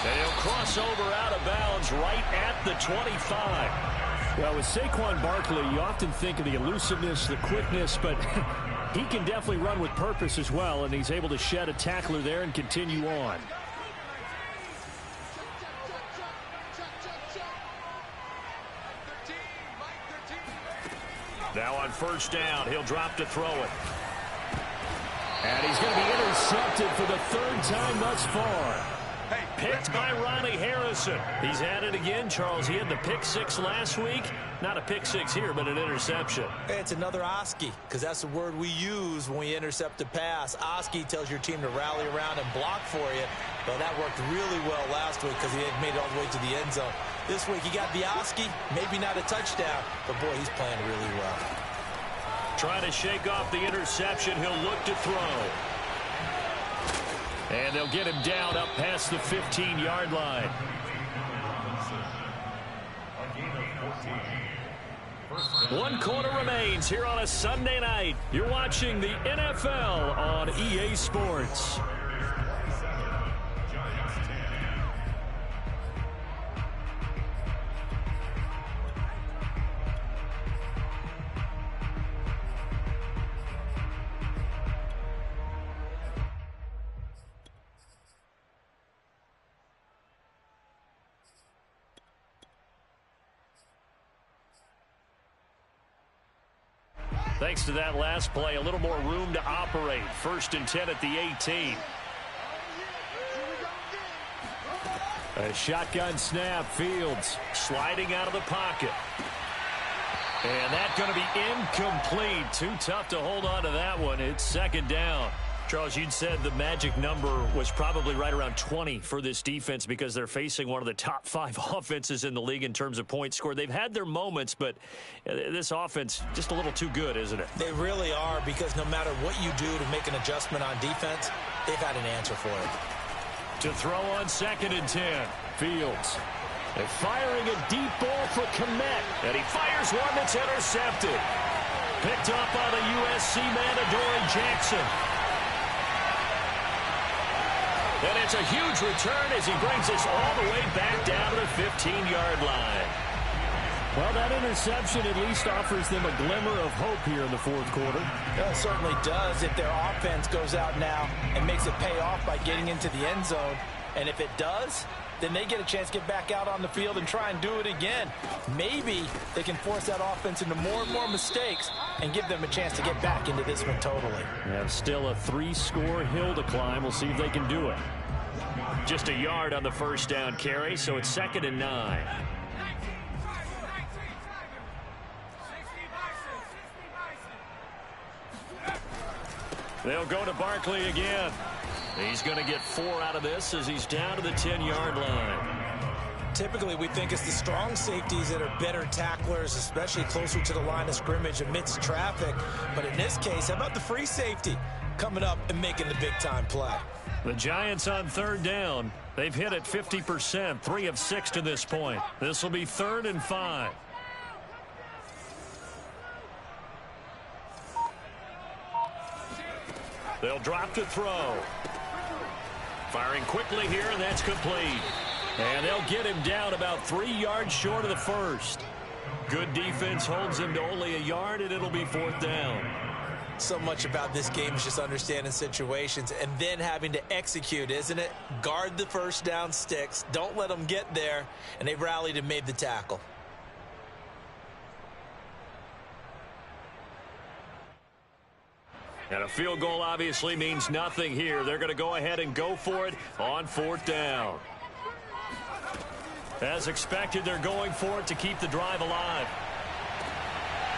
And he'll cross over out of bounds right at the 25. Well, with Saquon Barkley, you often think of the elusiveness, the quickness, but he can definitely run with purpose as well, and he's able to shed a tackler there and continue on. Now on 1st down, he'll drop to throw it. And he's going to be intercepted for the 3rd time thus far. Picked by Ronnie Harrison. He's at it again, Charles. He had the pick 6 last week. Not a pick 6 here, but an interception. Hey, it's another Oski, because that's the word we use when we intercept a pass. Oski tells your team to rally around and block for you. But that worked really well last week because he had made it all the way to the end zone. This week he got the Oski, maybe not a touchdown, but boy, he's playing really well. Trying to shake off the interception. He'll look to throw. And they'll get him down up past the 15-yard line. One quarter remains here on a Sunday night. You're watching the NFL on EA Sports. Thanks to that last play, a little more room to operate. 1st and 10 at the 18. A shotgun snap. Fields sliding out of the pocket. And that's going to be incomplete. Too tough to hold on to that one. It's second down. Charles, you'd said the magic number was probably right around 20 for this defense because they're facing one of the top 5 offenses in the league in terms of points scored. They've had their moments, but this offense just a little too good, isn't it? They really are, because no matter what you do to make an adjustment on defense, they've had an answer for it. To throw on 2nd and 10. Fields. And firing a deep ball for Kmet. And he fires one that's intercepted. Picked up by the USC man, Adoree Jackson. And it's a huge return as he brings us all the way back down to the 15-yard line. Well, that interception at least offers them a glimmer of hope here in the fourth quarter. Well, it certainly does if their offense goes out now and makes it pay off by getting into the end zone. And if it does, then they get a chance to get back out on the field and try and do it again. Maybe they can force that offense into more and more mistakes and give them a chance to get back into this one totally. Yeah, still a 3-score hill to climb. We'll see if they can do it. Just a yard on the first down carry, so it's 2nd and 9. They'll go to Barkley again. He's going to get 4 out of this as he's down to the 10-yard line. Typically, we think it's the strong safeties that are better tacklers, especially closer to the line of scrimmage amidst traffic. But in this case, how about the free safety coming up and making the big-time play? The Giants on 3rd down. They've hit it 50%, 3 of 6 to this point. This will be 3rd and 5. They'll drop to throw. Firing quickly here, and that's complete. And they'll get him down about 3 yards short of the first. Good defense holds him to only a yard, and it'll be 4th down. So much about this game is just understanding situations and then having to execute, isn't it? Guard the first down sticks. Don't let them get there. And they rallied and made the tackle. And a field goal obviously means nothing here. They're going to go ahead and go for it on 4th down. As expected, they're going for it to keep the drive alive.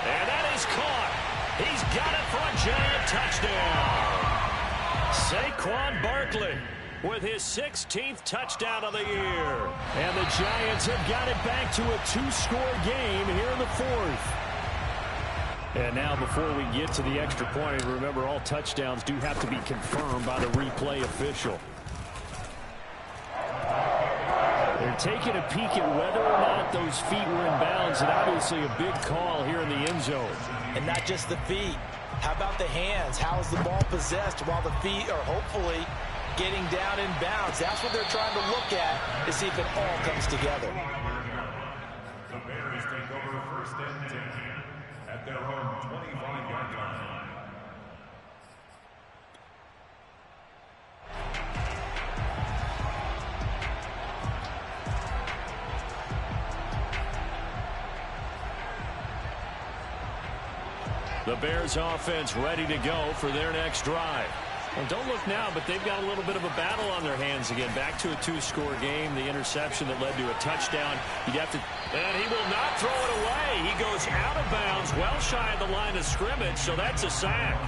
And that is caught. He's got it for a Giant touchdown. Saquon Barkley with his 16th touchdown of the year. And the Giants have got it back to a 2-score game here in the 4th. And now before we get to the extra point, remember all touchdowns do have to be confirmed by the replay official. They're taking a peek at whether or not those feet were in bounds, and obviously a big call here in the end zone. And not just the feet. How about the hands? How is the ball possessed while the feet are hopefully getting down in bounds? That's what they're trying to look at to see if it all comes together. The Bears take over 1st and 10 at their own 25-yard line. The Bears offense ready to go for their next drive. Well, don't look now, but they've got a little bit of a battle on their hands again. Back to a 2-score game. The interception that led to a touchdown. You'd have to, and he will not throw it away. He goes out of bounds, well shy of the line of scrimmage, so that's a sack.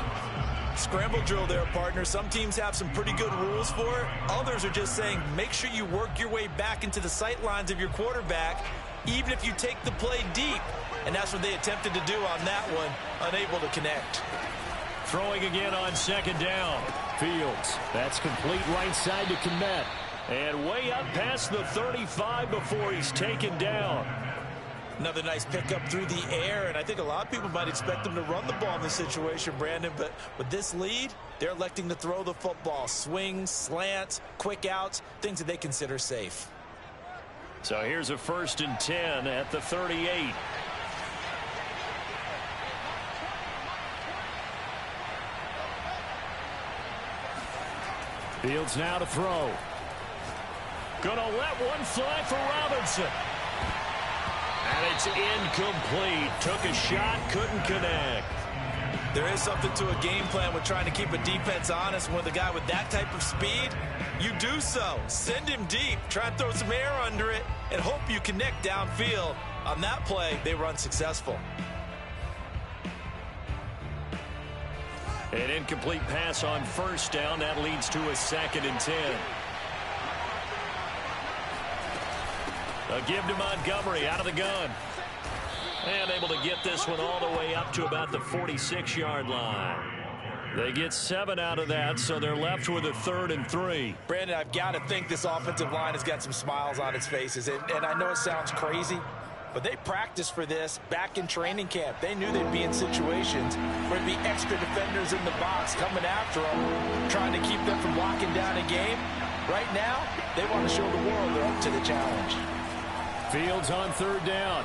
Scramble drill there, partner. Some teams have some pretty good rules for it. Others are just saying make sure you work your way back into the sight lines of your quarterback, even if you take the play deep. And that's what they attempted to do on that one, unable to connect. Throwing again on 2nd down. Fields. That's complete right side to Kmet. And way up past the 35 before he's taken down. Another nice pickup through the air, and I think a lot of people might expect them to run the ball in this situation, Brandon, but with this lead, they're electing to throw the football. Swings, slants, quick outs, things that they consider safe. So here's a 1st and 10 at the 38. Fields now to throw. Gonna let one fly for Robinson. And it's incomplete. Took a shot, couldn't connect. There is something to a game plan with trying to keep a defense honest. With a guy with that type of speed, you do so. Send him deep, try and throw some air under it, and hope you connect downfield. On that play, they were unsuccessful. An incomplete pass on first down. That leads to a 2nd and 10. A give to Montgomery out of the gun. And able to get this one all the way up to about the 46-yard line. They get 7 out of that, so they're left with a 3rd and 3. Brandon, I've got to think this offensive line has got some smiles on its faces. And I know it sounds crazy, but they practiced for this back in training camp. They knew they'd be in situations where there'd be extra defenders in the box coming after them, trying to keep them from locking down a game. Right now, they want to show the world they're up to the challenge. Fields on 3rd down.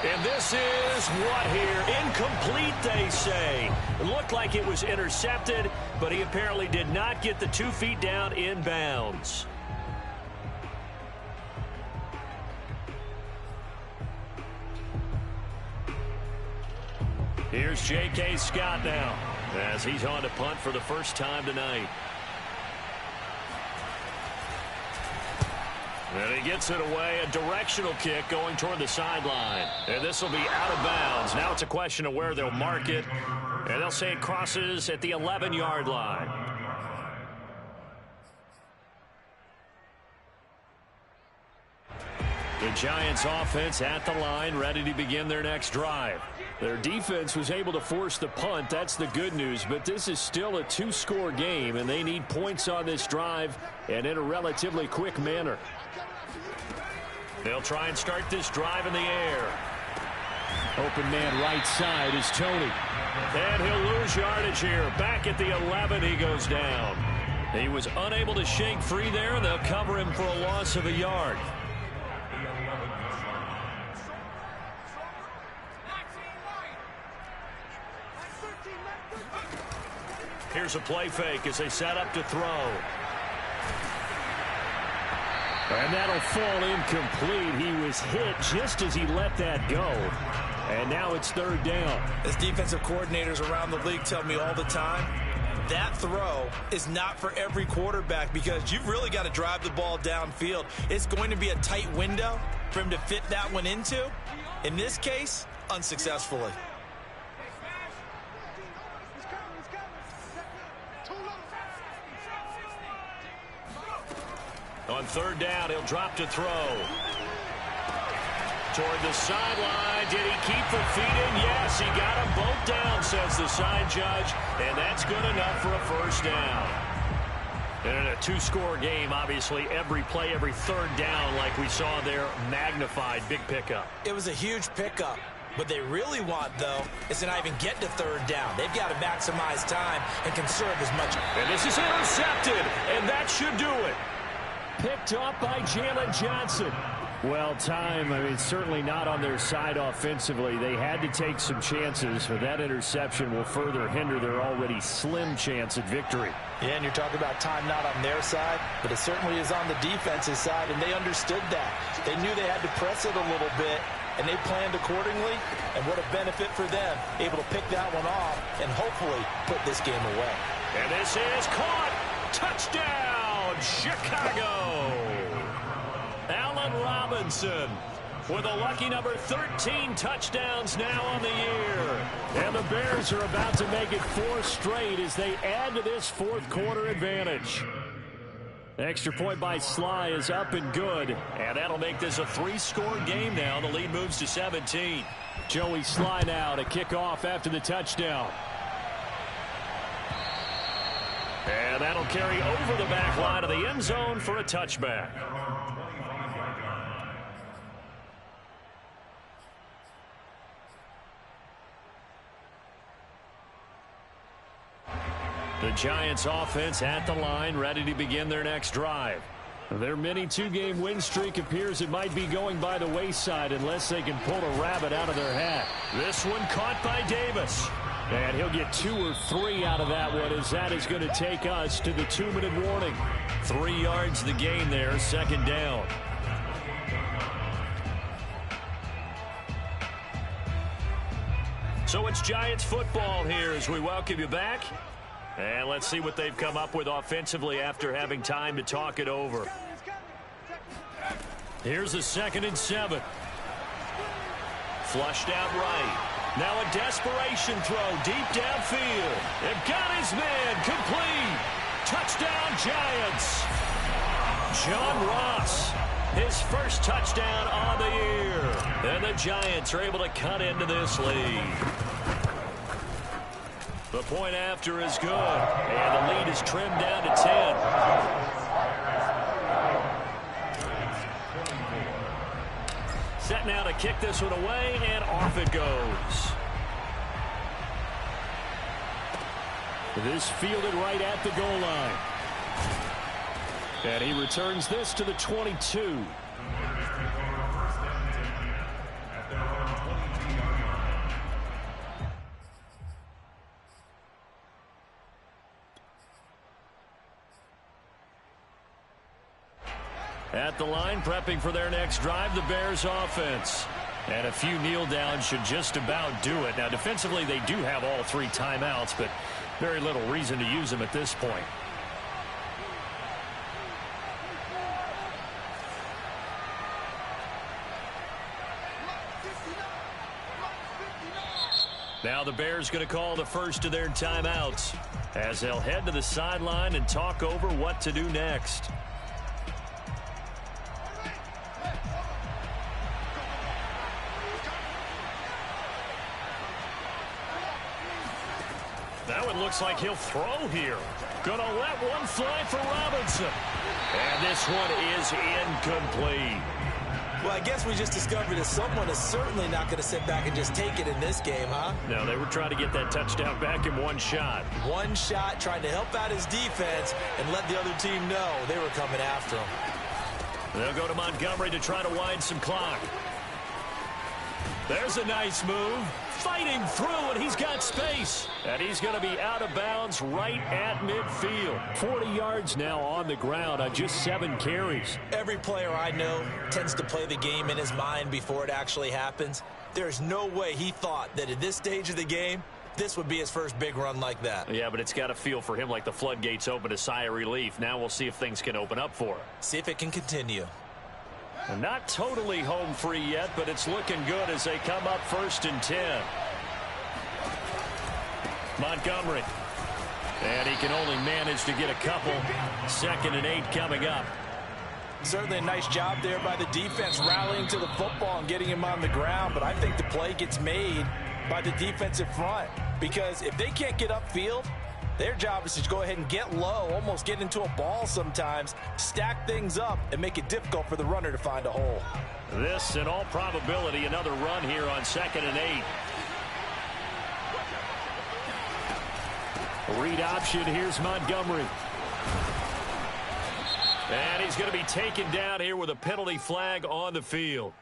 And this is what here? Incomplete, they say. It looked like it was intercepted, but he apparently did not get the 2 feet down in bounds. Here's J.K. Scott now, as he's on to punt for the first time tonight. And he gets it away, a directional kick going toward the sideline. And this will be out of bounds. Now it's a question of where they'll mark it. And they'll say it crosses at the 11-yard line. The Giants offense at the line, ready to begin their next drive. Their defense was able to force the punt. That's the good news. But this is still a 2-score game, and they need points on this drive and in a relatively quick manner. They'll try and start this drive in the air. Open man right side is Tony. And he'll lose yardage here. Back at the 11, he goes down. He was unable to shake free there, and they'll cover him for a loss of a yard. Here's a play fake as they set up to throw. And that'll fall incomplete. He was hit just as he let that go. And now it's 3rd down. As defensive coordinators around the league tell me all the time, that throw is not for every quarterback because you've really got to drive the ball downfield. It's going to be a tight window for him to fit that one into. In this case, unsuccessfully. On 3rd down, he'll drop to throw. Toward the sideline. Did he keep the feet in? Yes, he got them both down, says the side judge. And that's good enough for a 1st down. And in a 2-score game, obviously, every play, every 3rd down, like we saw there, magnified. Big pickup. It was a huge pickup. What they really want, though, is to not even get to 3rd down. They've got to maximize time and conserve as much. And this is intercepted, and that should do it. Picked off by Jalen Johnson. Well, time, certainly not on their side offensively. They had to take some chances, but that interception will further hinder their already slim chance at victory. Yeah, and you're talking about time not on their side, but it certainly is on the defense's side, and they understood that. They knew they had to press it a little bit, and they planned accordingly, and what a benefit for them, able to pick that one off and hopefully put this game away. And this is caught. Touchdown, Chicago. Allen Robinson with a lucky number 13 touchdowns now on the year. And the Bears are about to make it 4 straight as they add to this 4th quarter advantage. Extra point by Sly is up and good. And that'll make this a 3-score game now. The lead moves to 17. Joey Sly now to kick off after the touchdown. And that'll carry over the back line of the end zone for a touchback. The Giants offense at the line, ready to begin their next drive. Their mini 2-game win streak appears it might be going by the wayside unless they can pull a rabbit out of their hat. This one caught by Davis. And he'll get 2 or 3 out of that one as that is going to take us to the 2-minute warning. 3 yards the gain there, 2nd down. So it's Giants football here as we welcome you back. And let's see what they've come up with offensively after having time to talk it over. Here's a 2nd and 7. Flushed out right. Now a desperation throw deep downfield. It got his man complete. Touchdown Giants. John Ross, his first touchdown on the year. And the Giants are able to cut into this lead. The point after is good. And the lead is trimmed down to 10. Set now to kick this one away, and off it goes. This fielded right at the goal line. And he returns this to the 22. At the line, prepping for their next drive, the Bears offense. And a few kneel downs should just about do it. Now, defensively, they do have all 3 timeouts, but very little reason to use them at this point. Now the Bears going to call the first of their timeouts as they'll head to the sideline and talk over what to do next. That one looks like he'll throw here. Gonna let one fly for Robinson. And this one is incomplete. Well, I guess we just discovered that someone is certainly not going to sit back and just take it in this game, huh? No, they were trying to get that touchdown back in one shot. One shot, trying to help out his defense and let the other team know they were coming after him. They'll go to Montgomery to try to wind some clock. There's a nice move. Fighting through, and he's got space. And he's going to be out of bounds right at midfield. 40 yards now on the ground on just 7 carries. Every player I know tends to play the game in his mind before it actually happens. There's no way he thought that at this stage of the game, this would be his first big run like that. Yeah, but it's got to feel for him like the floodgates open, a sigh of relief. Now we'll see if things can open up for him. See if it can continue. Not totally home free yet, but it's looking good as they come up 1st and 10. Montgomery. And he can only manage to get a couple. 2nd and 8 coming up. Certainly a nice job there by the defense rallying to the football and getting him on the ground, but I think the play gets made by the defensive front because if they can't get upfield, their job is to go ahead and get low, almost get into a ball sometimes, stack things up, and make it difficult for the runner to find a hole. This, in all probability, another run here on 2nd and 8. Read option, here's Montgomery. And he's going to be taken down here with a penalty flag on the field.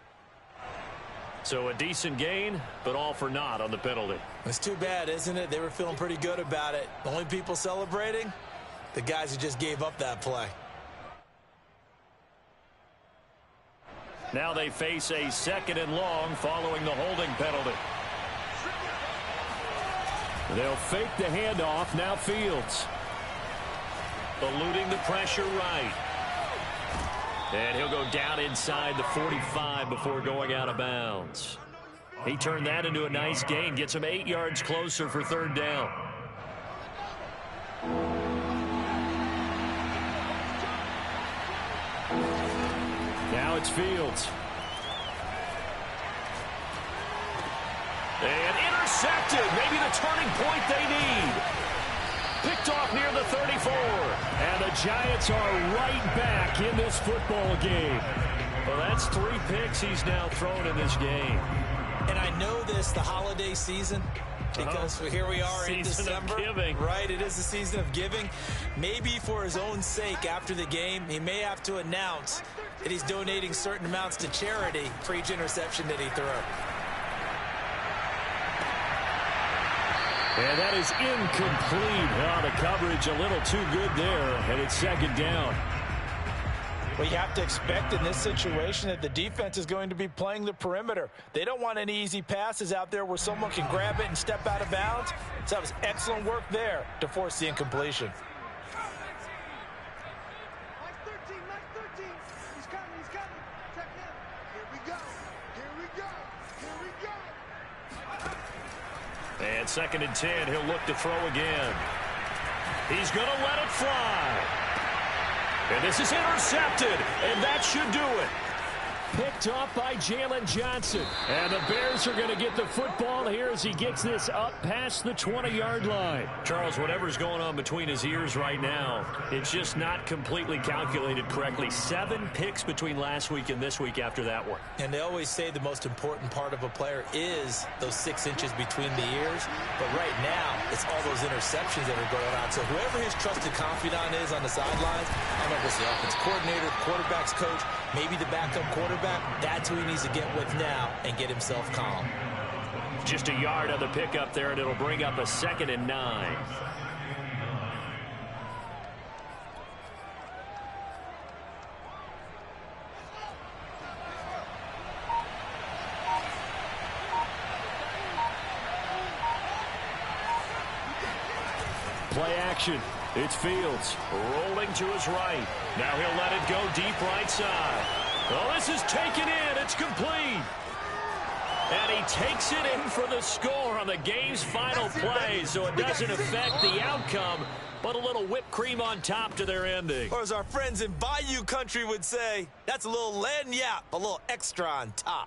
So a decent gain, but all for naught on the penalty. It's too bad, isn't it? They were feeling pretty good about it. The only people celebrating, the guys who just gave up that play. Now they face a 2nd and long following the holding penalty. They'll fake the handoff. Now Fields. Eluding the pressure right. And he'll go down inside the 45 before going out of bounds. He turned that into a nice gain. Gets him 8 yards closer for 3rd down. Now it's Fields. And intercepted. Maybe the turning point they need. Picked off near the 34. And the Giants are right back in this football game. Well, that's 3 picks he's now thrown in this game. And I know this, the holiday season, because here we are in December. Season of giving. Right, it is the season of giving. Maybe for his own sake after the game, he may have to announce that he's donating certain amounts to charity for each interception that he threw. And that is incomplete. Oh, the coverage a little too good there, and it's 2nd down. Well, you have to expect in this situation that the defense is going to be playing the perimeter. They don't want any easy passes out there where someone can grab it and step out of bounds. So that was excellent work there to force the incompletion. Mike 13, Mike 13. He's coming, he's coming. Check him. Here we go. Here we go. Here we go. And 2nd and 10, he'll look to throw again. He's going to let it fly. And this is intercepted, and that should do it. Picked off by Jalen Johnson. And the Bears are going to get the football here as he gets this up past the 20-yard line. Charles, whatever's going on between his ears right now, it's just not completely calculated correctly. 7 picks between last week and this week after that one. And they always say the most important part of a player is those 6 inches between the ears. But right now, it's all those interceptions that are going on. So whoever his trusted confidant is on the sidelines, I don't know if it's the offensive coordinator, quarterback's coach, maybe the backup quarterback, that's who he needs to get with now and get himself calm. Just a yard on the pickup there, and it'll bring up a 2nd and 9. Play action. It's Fields rolling to his right. Now he'll let it go deep right side. Oh, this is taken in. It's complete. And he takes it in for the score on the game's final play, so it doesn't affect the outcome, but a little whipped cream on top to their ending. Or as our friends in Bayou Country would say, that's a little lagniappe, a little extra on top.